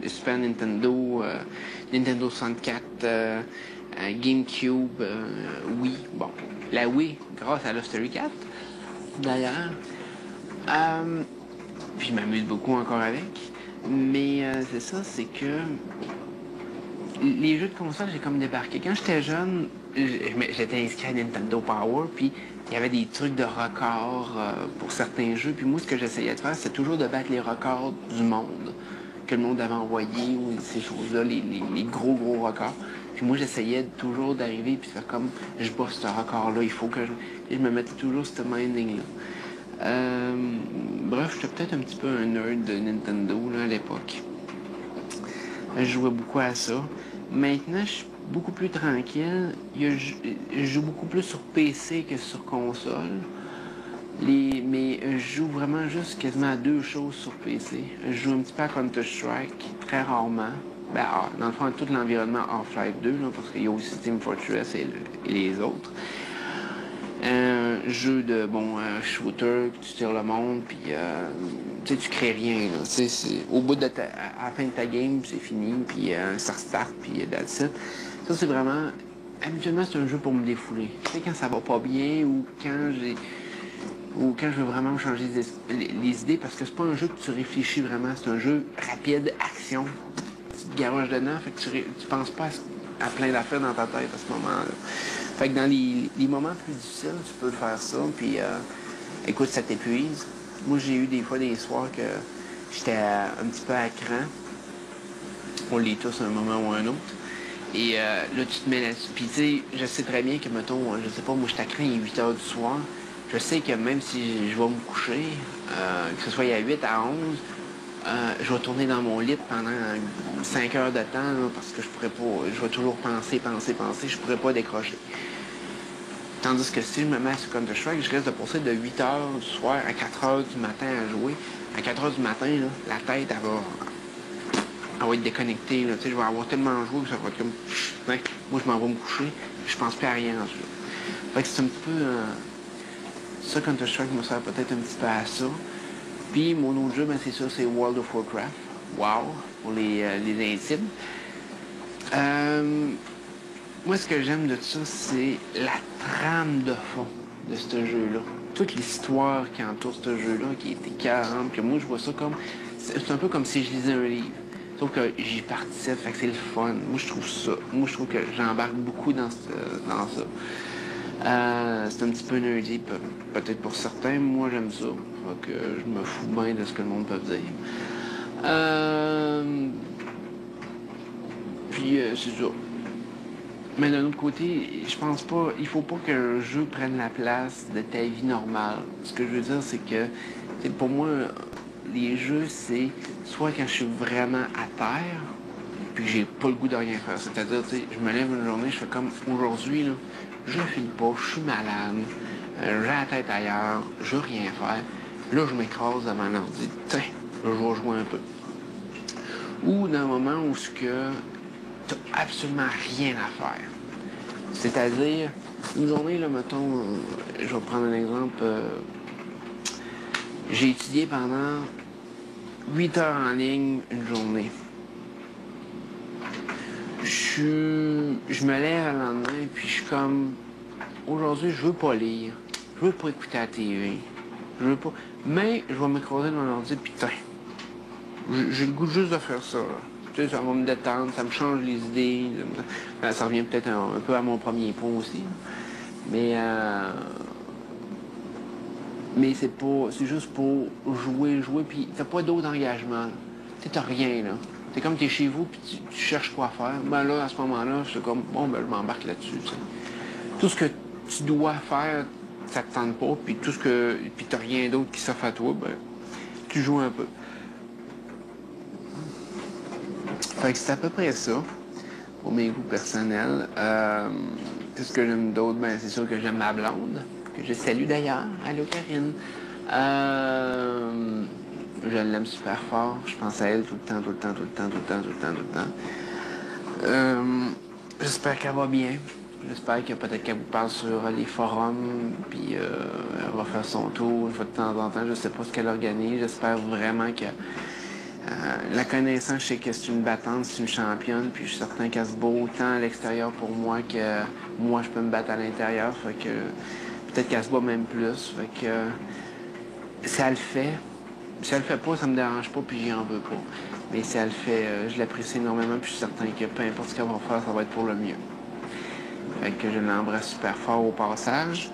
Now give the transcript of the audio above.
Super Nintendo, Nintendo 64, GameCube, Wii. Bon, la Wii, grâce à Lost Story 4, d'ailleurs. Puis je m'amuse beaucoup encore avec. Mais c'est ça, c'est que les jeux de console, j'ai comme débarqué. Quand j'étais jeune, j'étais inscrit à Nintendo Power, puis il y avait des trucs de records pour certains jeux. Puis moi, ce que j'essayais de faire, c'est toujours de battre les records du monde, que le monde avait envoyé, ou ces choses-là, les gros records. Puis moi, j'essayais toujours d'arriver, puis de faire comme, je bats ce record-là, il faut que je... Et je me mettais toujours ce minding-là. Bref, j'étais peut-être un petit peu un nerd de Nintendo là, à l'époque. Je jouais beaucoup à ça. Maintenant, je suis beaucoup plus tranquille. Je joue beaucoup plus sur PC que sur console. Mais je joue vraiment juste quasiment à deux choses sur PC. Je joue un petit peu à Counter-Strike, très rarement. Dans le fond, tout l'environnement Half-Life 2, là, parce qu'il y a aussi Team Fortress et les autres. Jeu de shooter, tu tires le monde, puis tu crées rien. Là, au bout de à la fin de ta game, c'est fini, puis ça restart, puis that's it. Ça, c'est vraiment. Habituellement, c'est un jeu pour me défouler. Tu sais, quand ça va pas bien ou quand je veux vraiment changer les idées, parce que c'est pas un jeu que tu réfléchis vraiment, c'est un jeu rapide, action. Tu te garoches dedans, fait que tu penses pas à plein d'affaires dans ta tête à ce moment-là. Fait que dans les moments plus difficiles, tu peux faire ça, puis écoute, ça t'épuise. Moi, j'ai eu des fois des soirs que j'étais un petit peu à cran. On l'est tous à un moment ou un autre. Et là, tu te mets là-dessus. Puis, tu sais, je sais très bien que, mettons, je sais pas, moi, je suis à cran, il est 8 h du soir. Je sais que même si je vais me coucher, que ce soit à 8 à 11, je vais tourner dans mon lit pendant 5 heures de temps, là, parce que je pourrais pas, je vais toujours penser, je pourrais pas décrocher. Tandis que si je me mets sur Counter-Strike, je risque de passer de 8 h du soir à 4 h du matin à jouer. À 4 h du matin, là, la tête, elle va être déconnectée. Là. Je vais avoir tellement joué que ça va être comme... Ouais, moi, je m'en vais me coucher. Je pense plus à rien en ce jeu. Fait que c'est un petit peu... ça, Counter-Strike me sert peut-être un petit peu à ça. Puis, mon autre jeu, c'est ça, c'est World of Warcraft. WoW, pour les intimes. Moi, ce que j'aime de ça, c'est la trame de fond de ce jeu-là. Toute l'histoire qui entoure ce jeu-là, qui est écœurante. Puis moi, je vois ça comme... C'est un peu comme si je lisais un livre. Sauf que j'y participe, fait que c'est le fun. Moi, je trouve ça. Moi, je trouve que j'embarque beaucoup dans ça. C'est un petit peu nerdy, peut-être pour certains. Moi, j'aime ça. Fait que je me fous bien de ce que le monde peut dire. Puis, c'est ça. Mais d'un autre côté, je pense pas, il faut pas qu'un jeu prenne la place de ta vie normale. Ce que je veux dire, c'est que, pour moi, les jeux, c'est soit quand je suis vraiment à terre, puis j'ai pas le goût de rien faire. C'est-à-dire, je me lève une journée, je fais comme aujourd'hui, là, je file pas, je suis malade, j'ai la tête ailleurs, je veux rien faire. Là, je m'écrase devant l'ordi, tiens, je vais jouer un peu. Ou dans un moment où ce que t'as absolument rien à faire. C'est-à-dire, une journée, là, mettons, je vais prendre un exemple, j'ai étudié pendant 8 heures en ligne une journée. Je me lève le lendemain, puis je suis comme, aujourd'hui, je veux pas lire, je veux pas écouter la TV, je veux pas, mais je vais m'écraser dans l'ordi, puis putain, j'ai le goût juste de faire ça, là. Tu sais, ça va me détendre, ça me change les idées. Ça revient peut-être un peu à mon premier point aussi. Mais c'est juste pour jouer, puis t'as pas d'autre engagement. Tu t'as rien, là. T'es comme t'es chez vous, puis tu cherches quoi faire. Ben là, à ce moment-là, c'est comme, bon, ben je m'embarque là-dessus, tu sais. Tout ce que tu dois faire, ça te tente pas, puis puis t'as rien d'autre qui s'offre à toi, ben, tu joues un peu. Fait que c'est à peu près ça, pour mes goûts personnels. Qu'est-ce que j'aime d'autre? Ben, c'est sûr que j'aime ma blonde, que je salue d'ailleurs. Allô, Karine. Je l'aime super fort. Je pense à elle tout le temps. J'espère qu'elle va bien. J'espère que peut-être qu'elle vous parle sur les forums, puis elle va faire son tour une fois de temps en temps. Je sais pas ce qu'elle organise. J'espère vraiment qu'elle La connaissance, je sais que c'est une battante, c'est une championne, puis je suis certain qu'elle se bat autant à l'extérieur pour moi que moi, je peux me battre à l'intérieur. Fait que peut-être qu'elle se bat même plus. Fait que si elle le fait, si elle le fait pas, ça me dérange pas, puis j'y en veux pas. Mais si elle le fait, je l'apprécie énormément, puis je suis certain que peu importe ce qu'elle va faire, ça va être pour le mieux. Fait que je l'embrasse super fort au passage.